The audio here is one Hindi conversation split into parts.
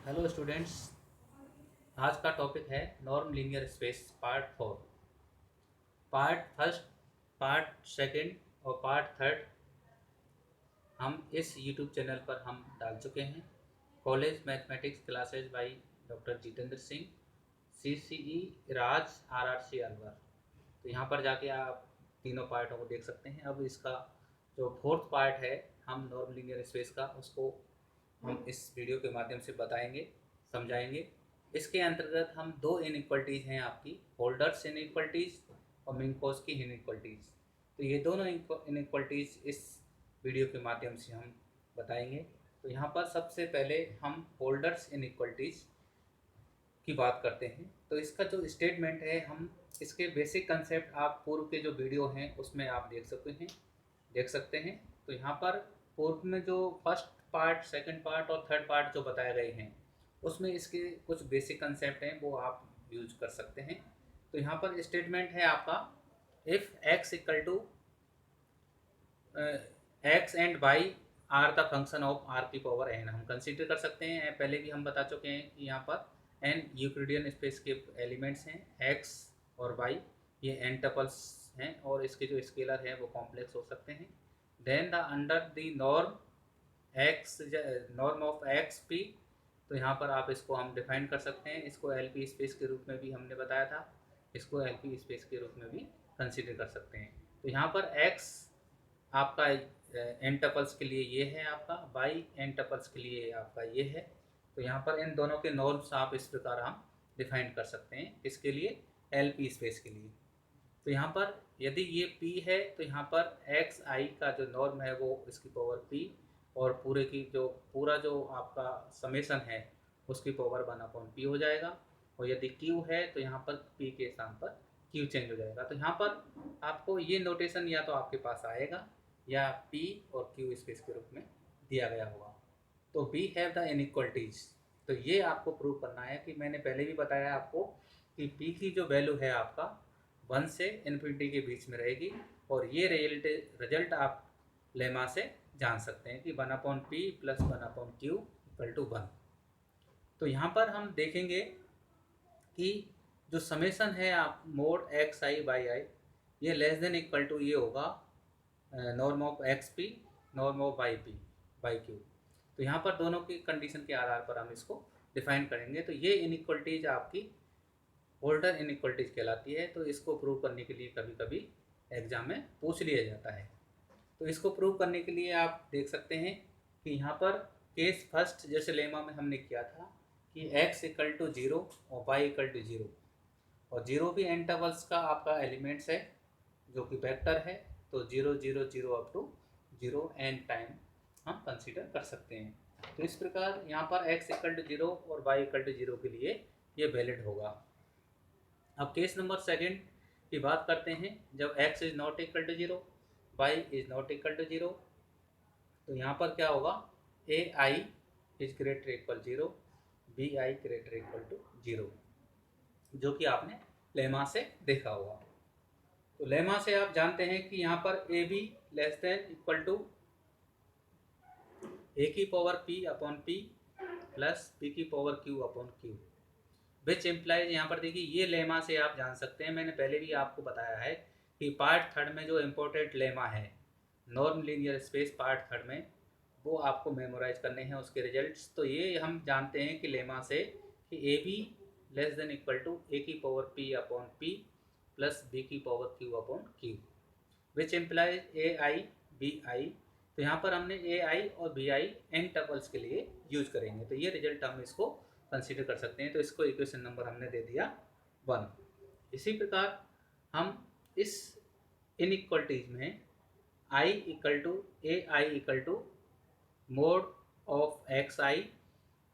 Hello students. आज का टॉपिक है norm linear space part 4। Part first, part second और पार्ट थर्ड हम इस यूट्यूब चैनल पर हम डाल चुके हैं। College mathematics classes by doctor Jitendra Singh, CCE Raj, RRC Alwar. तो यहाँ पर जाके आप तीनों पार्टों को देख सकते हैं। अब इसका जो फोर्थ पार्ट है, हम नॉर्म लीनियर स्पेस का, उसको हम इस वीडियो के माध्यम से बताएंगे, समझाएंगे। इसके अंतर्गत हम दो इनइक्वलिटीज़ हैं आपकी, होल्डर्स इनइक्वलिटीज़ और मिन्कोव्स्की इनइक्वलिटीज़। तो ये दोनों इनइक्वलिटीज़ इस वीडियो के माध्यम से हम बताएंगे। तो यहाँ पर सबसे पहले हम होल्डर्स इनइक्वलिटीज़ की बात करते हैं। तो इसका जो स्टेटमेंट है, हम इसके बेसिक कंसेप्ट आप पूर्व के जो वीडियो हैं उसमें आप देख सकते हैं। तो यहाँ पर पूर्व में जो फर्स्ट पार्ट, सेकंड पार्ट और थर्ड पार्ट जो बताए गए हैं, उसमें इसके कुछ बेसिक कंसेप्ट हैं, वो आप यूज कर सकते हैं। तो यहाँ पर स्टेटमेंट है आपका, if x equal to x and y are the function of r की पावर एन, हम कंसिडर कर सकते हैं। पहले भी हम बता चुके हैं कि यहाँ पर एन यूक्लिडियन स्पेस के एलिमेंट्स हैं, एक्स और वाई, ये एन टपल्स हैं और इसके जो स्केलर हैं वो कॉम्प्लेक्स हो सकते हैं। Then the under the norm of x p, तो यहाँ पर आप इसको हम डिफाइन कर सकते हैं। इसको एल पी स्पेस के रूप में भी हमने बताया था, इसको एल पी स्पेस के रूप में भी कंसिडर कर सकते हैं। तो यहाँ पर एक्स आपका एन टपल्स के लिए ये है, आपका बाई एन टपल्स के लिए आपका ये है। तो यहाँ पर इन दोनों के नॉर्म्स आप इस प्रकार हम डिफाइन कर सकते हैं, इसके लिए एल पी स्पेस के लिए। तो यहाँ पर यदि ये P है तो यहाँ पर एक्स आई का जो नॉर्म है वो इसकी पावर P, और पूरा जो आपका समेसन है उसकी पावर 1/P हो जाएगा। और यदि Q है तो यहाँ पर P के स्थान पर Q चेंज हो जाएगा। तो यहाँ पर आपको ये नोटेशन या तो आपके पास आएगा या P और Q स्पेस के रूप में दिया गया होगा। तो वी हैव द इनइक्वलिटीज। तो ये आपको प्रूव करना है कि मैंने पहले भी बताया आपको कि P की जो वैल्यू है आपका 1 से इन्फिनिटी के बीच में रहेगी, और ये रिजल्ट आप लेमा से जान सकते हैं कि 1/P plus 1/Q equal to 1। तो यहाँ पर हम देखेंगे कि जो समेसन है आप mod x i by i, ये लेस देन इक्वल टू ये होगा norm of x p, norm of y p by q. तो यहाँ पर दोनों की कंडीशन के आधार पर हम इसको डिफाइन करेंगे। तो ये इनइक्वलिटीज आपकी होल्डर इनइक्वलिटीज कहलाती है। तो इसको प्रूव करने के लिए कभी कभी एग्जाम में पूछ लिया जाता है। तो इसको प्रूव करने के लिए आप देख सकते हैं कि यहाँ पर केस फर्स्ट, जैसे लेमा में हमने किया था कि x इक्वल टू 0 और y इक्वल टू 0, और 0 भी एन टबल्स का आपका एलिमेंट्स है जो कि वेक्टर है। तो 0 0 0 अप टू 0 एन टाइम हम कंसीडर कर सकते हैं। तो इस प्रकार यहाँ पर x इक्वल टू 0 और y इक्वल टू 0 के लिए ये वैलिड होगा। अब केस नंबर सेकंड की बात करते हैं, जब x is not equal to 0, y is not equal to 0। तो यहाँ पर क्या होगा, A I is greater equal 0, B I greater equal to 0, जो कि आपने लेमा से देखा होगा। तो लेमा से आप जानते हैं कि यहाँ पर A B less than equal to A की power P upon P plus P की power Q upon Q, which implies, यहाँ पर देखिए ये लेमा से आप जान सकते हैं। मैंने पहले भी आपको बताया है कि पार्ट थर्ड में जो इम्पोर्टेंट लेमा है norm linear space part third में, वो आपको मेमोराइज करने हैं उसके रिजल्ट्स। तो ये हम जानते हैं कि लेमा से कि A B less than equal to A की power P upon P plus B की power Q upon Q, which implies A I B I. तो यहाँ पर हमने ए आई और बी आई एन टपल्स के लिए यूज करेंगे। तो ये रिजल्ट हम इसको कंसीडर कर सकते हैं। तो इसको इक्वेशन नंबर हमने दे दिया 1। इसी प्रकार हम इस इनइक्वलिटीज में i equal to a i equal to mod of x i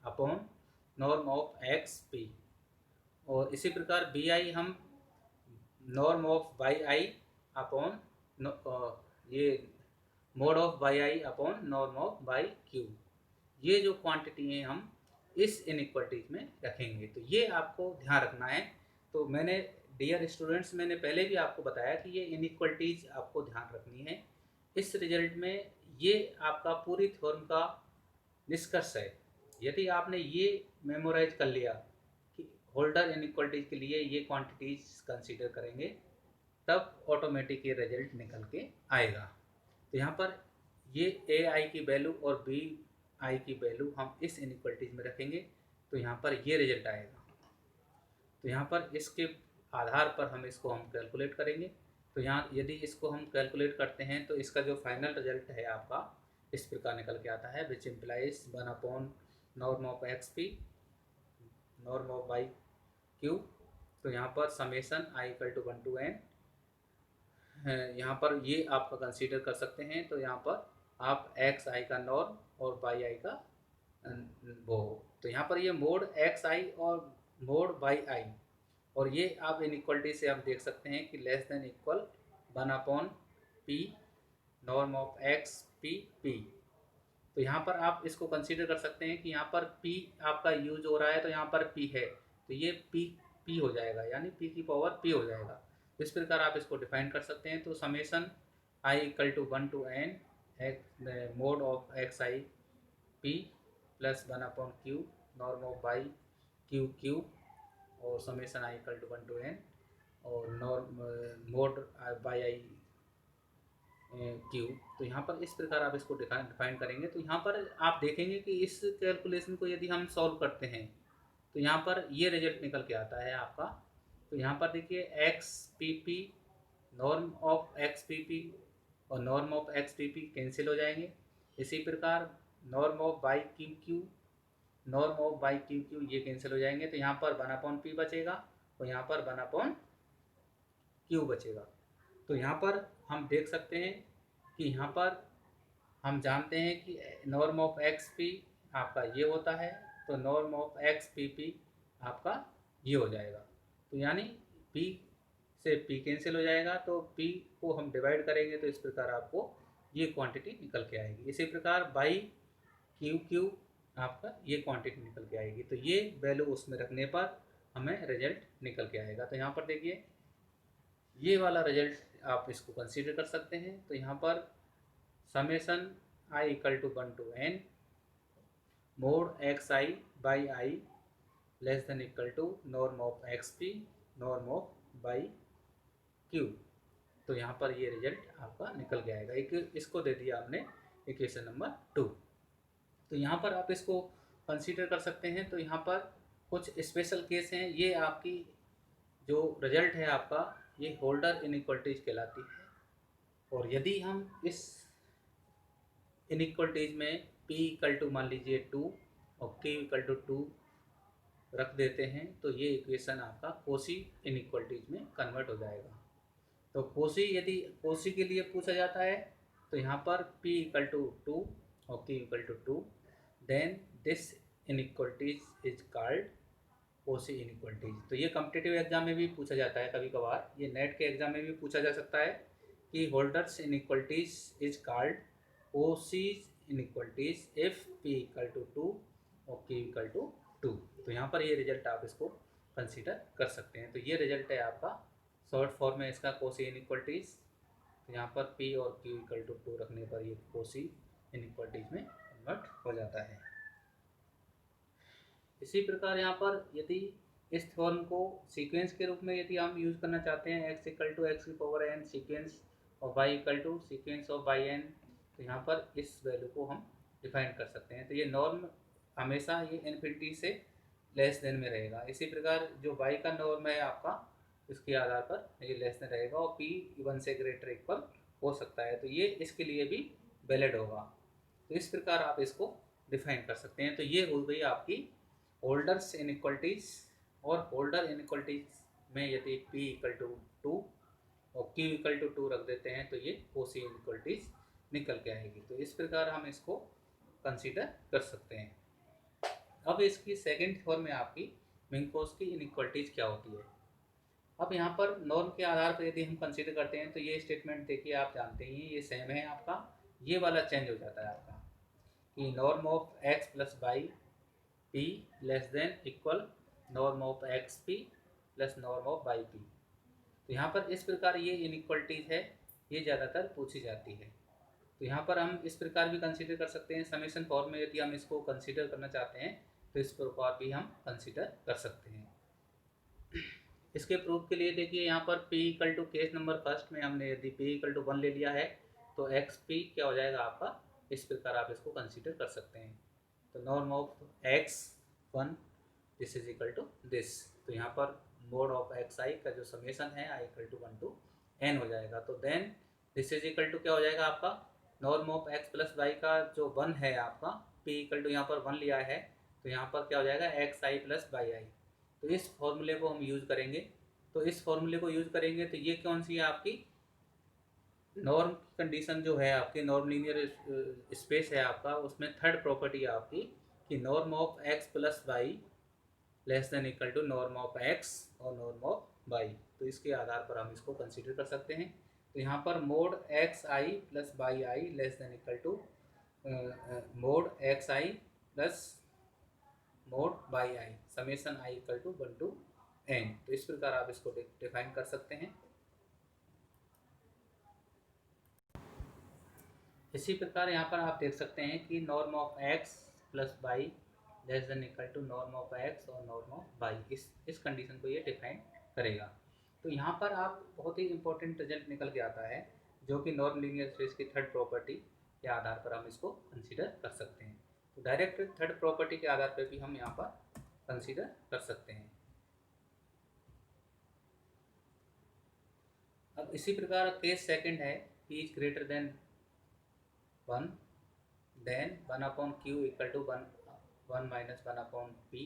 upon norm of x p, और इसी प्रकार बी आई हम norm of y i upon ये mod of y i upon norm of y q, ये जो क्वांटिटी हैं हम इस इनइक्वलिटीज में रखेंगे। तो ये आपको ध्यान रखना है। तो मैंने डियर स्टूडेंट्स, मैंने पहले भी आपको बताया कि ये इनइक्वलिटीज आपको ध्यान रखनी है। इस रिजल्ट में ये आपका पूरी थ्योरम का निष्कर्ष है। यदि आपने ये मेमोराइज कर लिया कि होल्डर इनइक्वालिटीज के लिए ये क्वांटिटीज कंसीडर करेंगे, तब ऑटोमेटिक ये रिजल्ट निकल के आएगा। तो यहाँ पर ये ए आई की वैल्यू और बी आई की वैल्यू हम इस इनइक्वालिटीज में रखेंगे, तो यहाँ पर ये रिजल्ट आएगा। तो यहाँ पर इसके आधार पर हम कैलकुलेट करेंगे। तो यहाँ यदि इसको हम कैलकुलेट करते हैं तो इसका जो फाइनल रिजल्ट है आपका इस प्रकार निकल के आता है, which implies 1 norm of x p norm of by q. तो यहाँ पर summation i equal to 1 to n है, यहाँ पर ये आपका कंसीडर कर सकते हैं। तो यहाँ पर आप एक्स आई का नॉर्म और बाई आई का वो, तो यहाँ पर ये मोड एक्स आई और मोड बाई आई, और ये आप इनइक्वालिटी से आप देख सकते हैं कि less than equal 1/p norm of x p P. तो यहाँ पर आप इसको कंसीडर कर सकते हैं कि यहाँ पर p आपका यूज हो रहा है, तो यहाँ पर p है, तो ये p हो जाएगा, यानी p की पावर p हो जाएगा। तो इस प्रकार आप इसको डिफाइन कर सकते हैं। तो summation i equal to 1 to n mod of x i p plus 1/q norm of by q q, और summation i equal to 1 to n और norm mod y i q. तो यहाँ पर इस प्रकार आप इसको डिफाइन करेंगे। तो यहाँ पर आप देखेंगे कि इस कैलकुलेशन को यदि हम सॉल्व करते हैं तो यहाँ पर ये रिजल्ट निकल के आता है आपका। तो यहाँ पर देखिए x p p norm of x p p और norm of x p p cancel हो जाएंगे। इसी प्रकार norm of by q q norm of by q q ये कैंसिल हो जाएंगे। तो यहाँ पर 1/p बचेगा और यहाँ पर 1/q बचेगा। तो यहाँ पर हम देख सकते हैं कि यहाँ पर हम जानते हैं कि नॉर्म ऑफ एक्स पी आपका ये होता है, तो norm of x p P आपका ये हो जाएगा। तो यानी p से p कैंसिल हो जाएगा, तो p को हम डिवाइड करेंगे तो इस प्रकार आपको ये क्वांटिटी निकल के आएगी। इसी प्रकार बाई क्यू क्यू आपका ये क्वांटिटी निकल के आएगी। तो ये वैल्यू उसमें रखने पर हमें रिजल्ट निकल के आएगा। तो यहाँ पर देखिए ये वाला रिजल्ट आप इसको कंसीडर कर सकते हैं। तो यहाँ पर summation i equal to 1 to n mod x i by i less than equal to norm of x p norm of by q. तो यहाँ पर ये रिजल्ट आपका निकल के आएगा। एक इसको दे दिया हमने इक्वेशन नंबर 2। तो यहाँ पर आप इसको कंसीडर कर सकते हैं। तो यहाँ पर कुछ स्पेशल केस हैं। ये आपकी जो रिजल्ट है आपका ये होल्डर इनइक्वालिटीज कहलाती है। और यदि हम इस इनइक्वालिटीज में p इक्वल टू मान लीजिए 2 और q इक्वल टू 2 रख देते हैं तो ये इक्वेशन आपका कोशी इनइक्वालिटीज में कन्वर्ट हो जाएगा। तो कोशी यदि कोशी के लिए पूछा जाता है तो यहाँ पर p इक्वल टू 2 और q equal to 2, then this inequalities is called Cauchy inequalities. तो ये कॉम्पिटिटिव एग्जाम में भी पूछा जाता है कभी कभार, ये नेट के एग्जाम में भी पूछा जा सकता है कि holders inequalities is called Cauchy inequalities if p equal to 2 और q इक्वल टू 2। तो यहाँ पर ये रिजल्ट आप इसको कंसीडर कर सकते हैं। तो ये रिजल्ट है आपका शॉर्ट फॉर्म में इसका कोशी इनइक्वालिटीज। तो यहाँ पर p और q इक्वल टू 2 रखने पर ये कोशी इनइक्वालिटीज में कन्वर्ट हो जाता है। इसी प्रकार यहाँ पर यदि इस थ्योरम को सीक्वेंस के रूप में यदि हम यूज़ करना चाहते हैं, x इक्वल टू एक्स की पावर n सीक्वेंस और y equal to sequence of by n, तो यहाँ पर इस वैल्यू को हम डिफाइन कर सकते हैं। तो ये नॉर्म हमेशा ये इन्फिनिटी से लेस देन में रहेगा। इसी प्रकार जो y का नॉर्म है आपका इसके आधार पर ये लेस देन रहेगा और p 1 से ग्रेटर इक्वल हो सकता है, तो ये इसके लिए भी वैलिड होगा। तो इस प्रकार आप इसको डिफाइन कर सकते हैं। तो ये हो गई आपकी होल्डर्स इनइक्वालिटीज। और होल्डर इनइक्वालिटीज में यदि p इक्वल टू 2 और q इक्वल टू 2 रख देते हैं तो ये कोशी इनइक्वालिटीज निकल के आएगी। तो इस प्रकार हम इसको कंसीडर कर सकते हैं। अब इसकी सेकंड थ्योरम में आपकी मिन्कोव्स्की इनइक्वालिटीज क्या होती है। अब यहाँ पर नॉर्म के आधार पर यदि हम कंसीडर करते हैं तो ये स्टेटमेंट देखिए आप जानते ही ये सेम है आपका, ये वाला चेंज हो जाता है आपका कि norm of x plus by p less than equal norm of x p plus norm of by P. तो यहाँ पर इस प्रकार ये इनइक्वालिटीज है, ये ज़्यादातर पूछी जाती है। तो यहाँ पर हम इस प्रकार भी कंसीडर कर सकते हैं, समेशन फॉर्म में यदि हम इसको कंसीडर करना चाहते हैं तो इस प्रकार भी हम कंसीडर कर सकते हैं। इसके प्रूफ के लिए देखिए यहाँ पर p equal to case number first में हमने यदि p इक्वल टू 1 ले लिया है तो एक्स पी क्या हो जाएगा आपका, इस प्रकार आप इसको कंसीडर कर सकते हैं। तो norm of x 1 this is equal to this, तो यहाँ पर मोड ऑफ एक्स आई का जो समेशन है i equal to 1 to n हो जाएगा। तो then this is equal to क्या हो जाएगा आपका, norm of x plus y का जो 1 है आपका, p इक्वल टू यहाँ पर 1 लिया है तो यहाँ पर क्या हो जाएगा एक्स आई प्लस वाई आई। तो इस फॉर्मूले को हम यूज़ करेंगे, तो इस फॉर्मूले को यूज़ करेंगे तो ये कौन सी है आपकी नॉर्म कंडीशन जो है आपकी नॉर्म लीनियर स्पेस है आपका, उसमें थर्ड प्रॉपर्टी है आपकी कि norm of x plus y less than equal to norm of x और नॉर्म ऑफ वाई। तो इसके आधार पर हम इसको कंसीडर कर सकते हैं। तो यहाँ पर mod x i plus y i less than equal to mod x i plus mod y i summation i equal to 1 to n। तो इस प्रकार आप इसको डिफाइन कर सकते हैं। इसी प्रकार यहाँ पर आप देख सकते हैं कि norm of x plus y less than equal to norm of x और नॉर्म ऑफ y, इस कंडीशन को ये डिफाइन करेगा। तो यहाँ पर आप बहुत ही इंपॉर्टेंट रिजल्ट निकल के आता है जो कि नॉर्म लीनियर स्पेस की थर्ड प्रॉपर्टी के आधार पर हम इसको कंसीडर कर सकते हैं। तो डायरेक्ट थर्ड प्रॉपर्टी के आधार पर भी हम यहाँ पर कंसीडर कर सकते हैं। अब इसी प्रकार केस सेकंड है p is greater than 1 then 1 upon q equal to 1 minus 1 upon p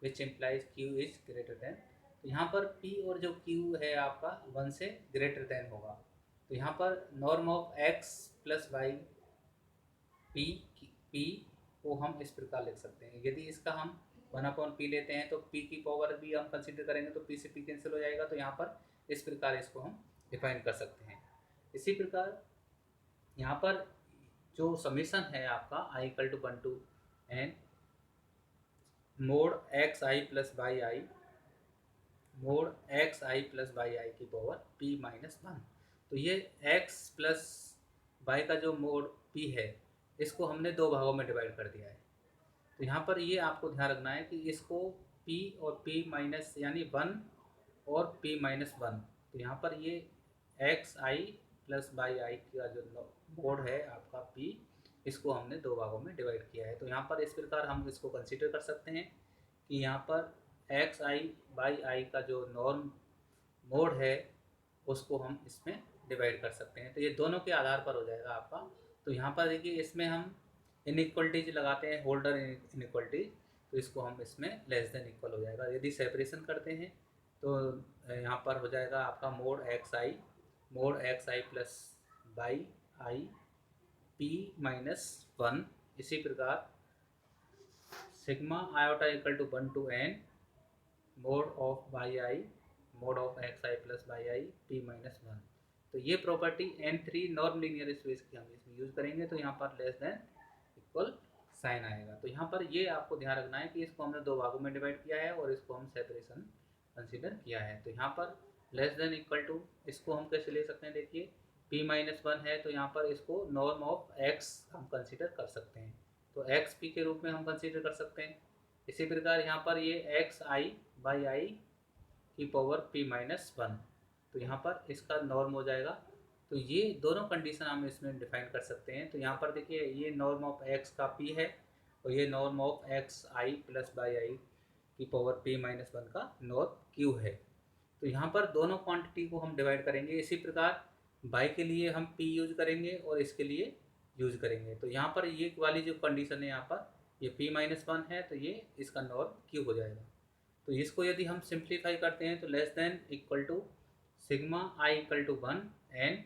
which implies q is greater than। तो यहाँ पर p और जो q है आपका 1 से ग्रेटर देन होगा। तो यहाँ पर norm of x plus y p को हम इस प्रकार लिख सकते हैं। यदि इसका हम 1 अपॉन p लेते हैं तो p की पावर भी हम कंसिडर करेंगे तो p से p कैंसिल हो जाएगा। तो यहाँ पर इस प्रकार इसको हम डिफाइन कर सकते हैं। इसी प्रकार यहाँ पर जो समीशन है आपका i equal to 1 to n mod x i plus y i mod x i plus y i की पावर p माइनस 1। तो ये x प्लस वाई का जो मोड p है इसको हमने दो भागों में डिवाइड कर दिया है। तो यहाँ पर ये आपको ध्यान रखना है कि इसको p और p माइनस यानी 1 और p माइनस 1, तो यहाँ पर ये एक्स आई प्लस वाई आई का जो मोड है आपका p, इसको हमने दो भागों में डिवाइड किया है। तो यहाँ पर इस प्रकार हम इसको कंसीडर कर सकते हैं कि यहाँ पर एक्स आई बाई आई का जो नॉर्म मोड है उसको हम इसमें डिवाइड कर सकते हैं। तो ये दोनों के आधार पर हो जाएगा आपका। तो यहाँ पर देखिए इसमें हम इनइक्वलिटीज लगाते हैं, होल्डर इनइक्वलिटीज, तो इसको हम इसमें लेस देन इक्वल हो जाएगा। यदि सेपरेशन करते हैं तो यहाँ पर हो जाएगा आपका mod x i plus by i p minus 1। इसी प्रकार sigma iota equal to 1 to n mod of y i mod of x i plus y i p minus 1। तो ये property n3 norm linear space की हम इसमें यूज़ करेंगे तो यहाँ पर लेस देन इक्वल साइन आएगा। तो यहाँ पर ये आपको ध्यान रखना है कि इसको हमने दो भागों में डिवाइड किया है और इसको हम सेपरेशन कंसीडर किया है। तो यहाँ पर लेस देन इक्वल टू इसको हम कैसे ले सकते हैं, देखिए p माइनस 1 है तो यहाँ पर इसको नॉर्म ऑफ x हम कंसीडर कर सकते हैं, तो एक्स p के रूप में हम कंसीडर कर सकते हैं। इसी प्रकार यहाँ पर ये एक्स आई बाई आई की पावर p माइनस 1, तो यहाँ पर इसका नॉर्म हो जाएगा। तो ये दोनों कंडीशन हम इसमें डिफाइन कर सकते हैं। तो यहाँ पर देखिए ये नॉर्म ऑफ x का p है और ये norm of x i plus by आई की पावर p माइनस 1 का नॉर्म q है। तो यहाँ पर दोनों क्वांटिटी को हम डिवाइड करेंगे। इसी प्रकार बाई के लिए हम p यूज करेंगे और इसके लिए यूज करेंगे। तो यहाँ पर ये वाली जो कंडीशन है यहाँ पर ये p माइनस 1 है तो ये इसका नॉर्म q हो जाएगा। तो इसको यदि हम सिंप्लीफाई करते हैं तो less than equal to sigma i equal to 1 n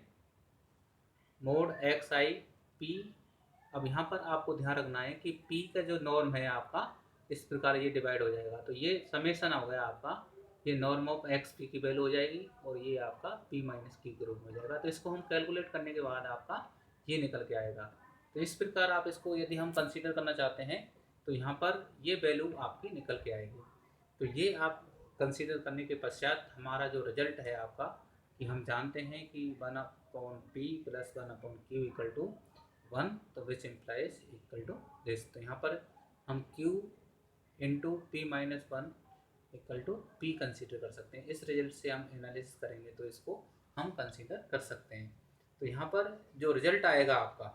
mod x i p। अब यहाँ पर आपको ध्यान रखना है कि p का जो नॉर्म है आपका इस प्रकार ये डिवाइड हो जाएगा। तो ये समेशन हो गया आपका, ये नॉर्म ऑफ एक्स पी की वैल्यू हो जाएगी और ये आपका p माइनस क्यू के रूप में हो जाएगा। तो इसको हम कैलकुलेट करने के बाद आपका ये निकल के आएगा। तो इस प्रकार आप इसको यदि हम कंसीडर करना चाहते हैं तो यहाँ पर ये वैल्यू आपकी निकल के आएगी। तो ये आप कंसीडर करने के पश्चात हमारा जो रिजल्ट है आपका कि हम जानते हैं कि 1 upon p plus 1 upon q equal to 1, तो which implies equal to this. तो यहाँ पर हम q into p minus one equal to p consider कर सकते हैं। इस रिजल्ट से हम एनालिसिस करेंगे तो इसको हम कंसिडर कर सकते हैं। तो यहाँ पर जो रिजल्ट आएगा आपका,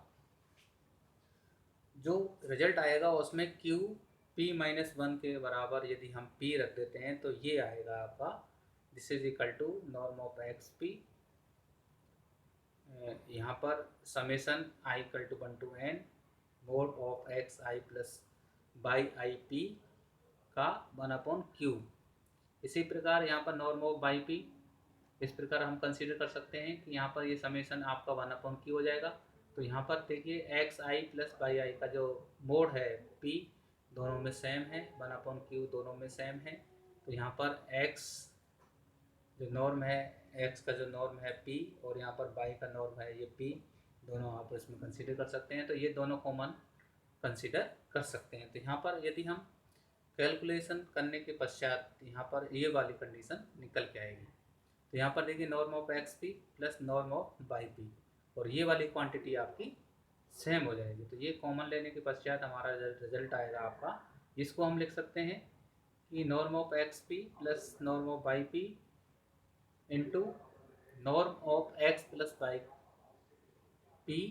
जो रिजल्ट आएगा उसमें q p माइनस वन के बराबर यदि हम p रख देते हैं तो ये आएगा आपका, this is equal to norm of x p, यहाँ पर summation i equal to 1 to n mod of x i plus by i p का 1/q। इसी प्रकार यहाँ पर नॉर्म ऑफ बाई पी, इस प्रकार हम कंसीडर कर सकते हैं कि यहाँ पर ये समेसन आपका 1/q हो जाएगा। तो यहाँ पर देखिए एक्स आई प्लस बाई आई का जो मोड है p दोनों में सेम है, 1/q दोनों में सेम है। तो यहाँ पर x जो नॉर्म है, x का जो नॉर्म है p और यहाँ पर y का नॉर्म है ये p, दोनों आप इसमें कंसीडर कर सकते हैं। तो ये दोनों कॉमन कंसीडर कर सकते हैं। तो यहाँ पर यदि हम कैलकुलेशन करने के पश्चात यहाँ पर ये वाली कंडीशन निकल के आएगी। तो यहाँ पर देखिए norm of x p plus norm of by P, और ये वाली क्वांटिटी आपकी सेम हो जाएगी। तो ये कॉमन लेने के पश्चात हमारा रिजल्ट आएगा आपका, जिसको हम लिख सकते हैं कि norm of x p plus norm of by P into norm of x plus by P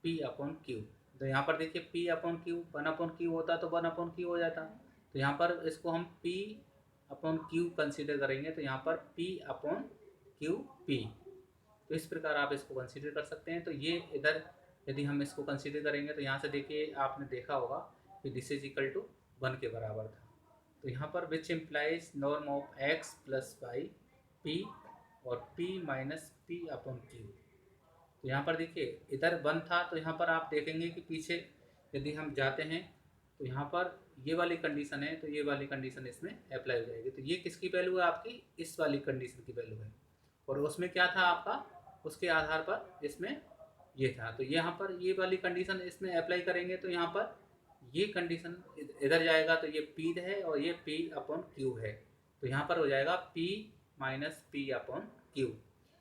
P upon Q. तो यहाँ पर देखिए p अपॉन क्यू, 1/q होता तो 1/q हो जाता। तो यहाँ पर इसको हम p अपॉन क्यू कंसीडर करेंगे, तो यहाँ पर p अपॉन क्यू p। तो इस प्रकार आप इसको कंसीडर कर सकते हैं। तो ये इधर यदि हम इसको कंसीडर करेंगे तो यहाँ से देखिए आपने देखा होगा कि दिस इज इक्वल टू 1 के बराबर था। तो यहाँ पर which implies norm of x plus by p और p minus p upon Q. तो यहाँ पर देखिए इधर 1 था, तो यहाँ पर आप देखेंगे कि पीछे यदि हम जाते हैं तो यहाँ पर ये वाली कंडीशन है, तो ये वाली कंडीशन इसमें अप्लाई हो जाएगी। तो ये किसकी वैल्यू है आपकी, इस वाली कंडीशन की वैल्यू है, और उसमें क्या था आपका, उसके आधार पर इसमें ये था। तो यहाँ पर ये वाली कंडीशन इसमें अप्लाई करेंगे तो यहाँ पर ये कंडीशन इधर जाएगा, तो ये p है और ये p अपॉन क्यू है। तो यहाँ पर हो जाएगा p minus p upon q,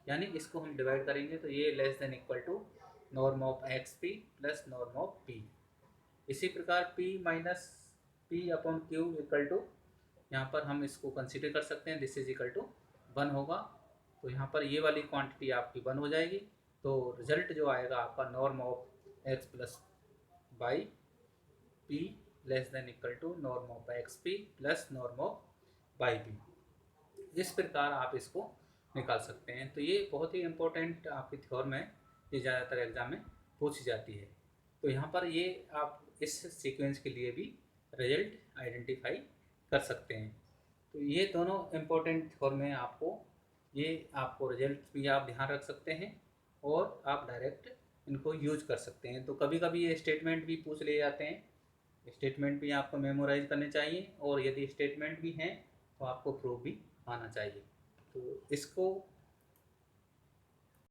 यानी इसको हम डिवाइड करेंगे तो ये less than equal to norm of x p plus norm of p. इसी प्रकार p minus p upon q equal to, यहाँ पर हम इसको कंसीडर कर सकते हैं, दिस इज इक्वल टू 1 होगा। तो यहाँ पर ये वाली क्वांटिटी आपकी 1 हो जाएगी। तो रिजल्ट जो आएगा आपका norm of x plus by p less than equal to norm of x p plus norm of by p. इस प्रकार आप इसको निकाल सकते हैं। तो ये बहुत ही इम्पोर्टेंट आपकी थ्योरम है, ये ज़्यादातर एग्जाम में पूछी जाती है। तो यहाँ पर ये आप इस सीक्वेंस के लिए भी रिजल्ट आइडेंटिफाई कर सकते हैं। तो ये दोनों इम्पोर्टेंट थ्योरम है, ये आपको रिजल्ट भी आप ध्यान रख सकते हैं और आप डायरेक्ट इनको यूज कर सकते हैं। तो कभी कभी ये स्टेटमेंट भी पूछ ले जाते हैं, स्टेटमेंट भी आपको मेमोराइज करने चाहिए, और यदि स्टेटमेंट भी हैं तो आपको प्रूफ भी आना चाहिए। तो इसको